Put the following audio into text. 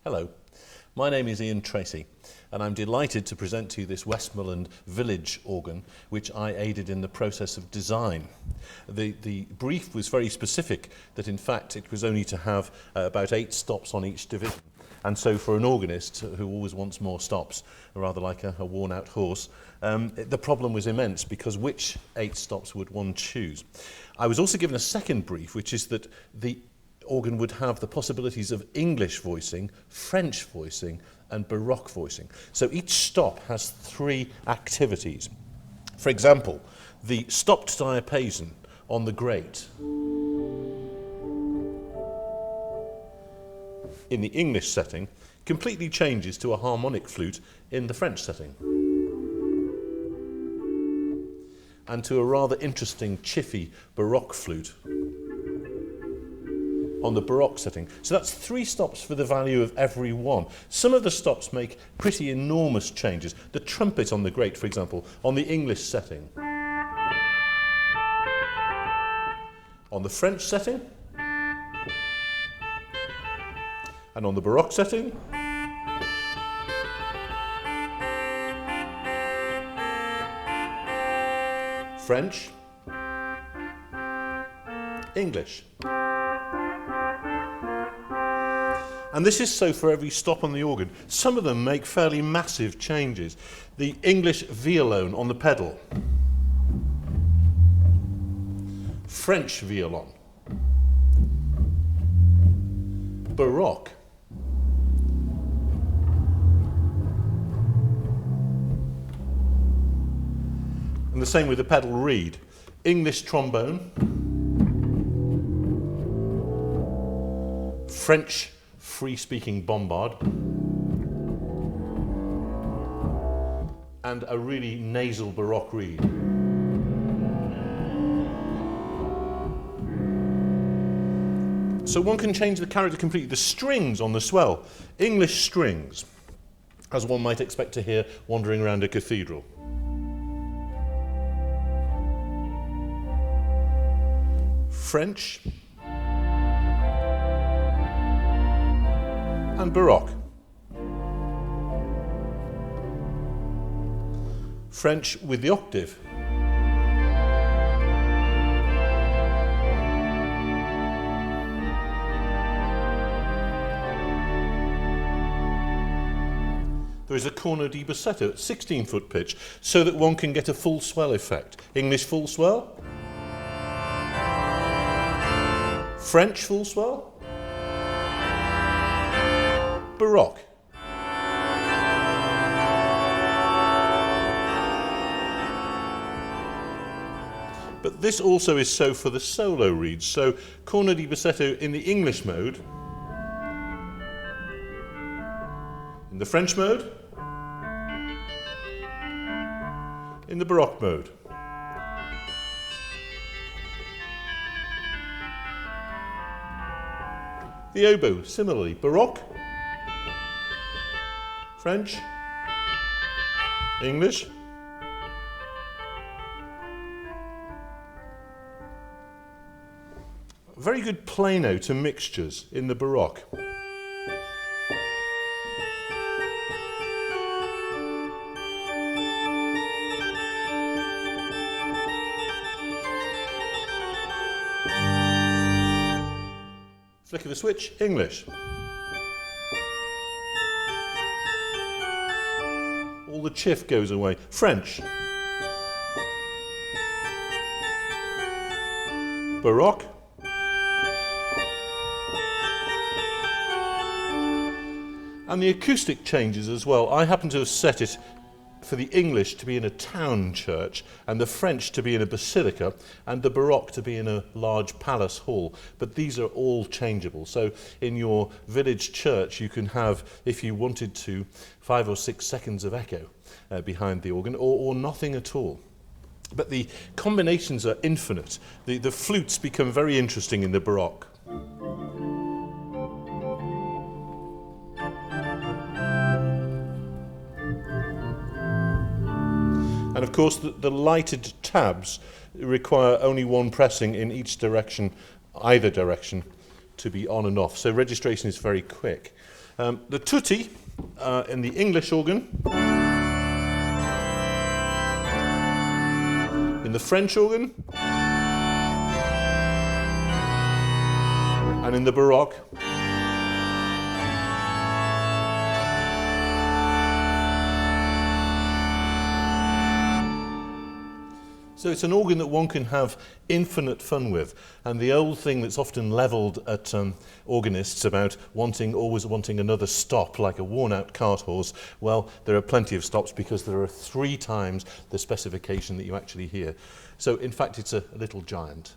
Hello, my name is Tracey, and I'm delighted to present to you this Westmorland village organ, which I aided in the process of design. The brief was very specific, that in fact it was only to have about 8 stops on each division. And so for an organist who always wants more stops, rather like a worn-out horse, the problem was immense, because which 8 stops would one choose? I was also given a second brief, which is that the organ would have the possibilities of English voicing, French voicing, and Baroque voicing. So each stop has 3 activities. For example, the stopped diapason on the grate in the English setting completely changes to a harmonic flute in the French setting, and to a rather interesting chiffy Baroque flute on the Baroque setting. So that's 3 stops for the value of every one. Some of the stops make pretty enormous changes. The trumpet on the grate, for example, on the English setting. On the French setting. And on the Baroque setting. French. English. And this is so for every stop on the organ. Some of them make fairly massive changes. The English violone on the pedal. French violon. Baroque. And the same with the pedal reed. English trombone. French free-speaking bombard, and a really nasal Baroque reed. So one can change the character completely. The strings on the Swell, English strings, as one might expect to hear wandering around a cathedral. French and Baroque. French with the octave. There is a corno di bassetto at 16-foot pitch, so that one can get a full swell effect. English full swell. French full swell. Baroque. But this also is so for the solo reeds. So corno di bassetto in the English mode, in the French mode, in the Baroque mode. The oboe, similarly, Baroque, French, English, very good plano to mixtures in the Baroque. Flick of the switch, English. All the chiff goes away. French. Baroque. And the acoustic changes as well. I happen to have set it for the English to be in a town church, and the French to be in a basilica, and the Baroque to be in a large palace hall. But these are all changeable. So in your village church you can have, if you wanted to, 5 or 6 seconds of echo behind the organ, or nothing at all. But the combinations are infinite. The flutes become very interesting in the Baroque. And of course the lighted tabs require only one pressing in each direction, either direction, to be on and off. So registration is very quick. The tutti in the English organ, in the French organ, and in the Baroque. So it's an organ that one can have infinite fun with. And the old thing that's often levelled at organists about always wanting another stop, like a worn-out cart horse, well, there are plenty of stops because there are 3 times the specification that you actually hear. So in fact, it's a little giant.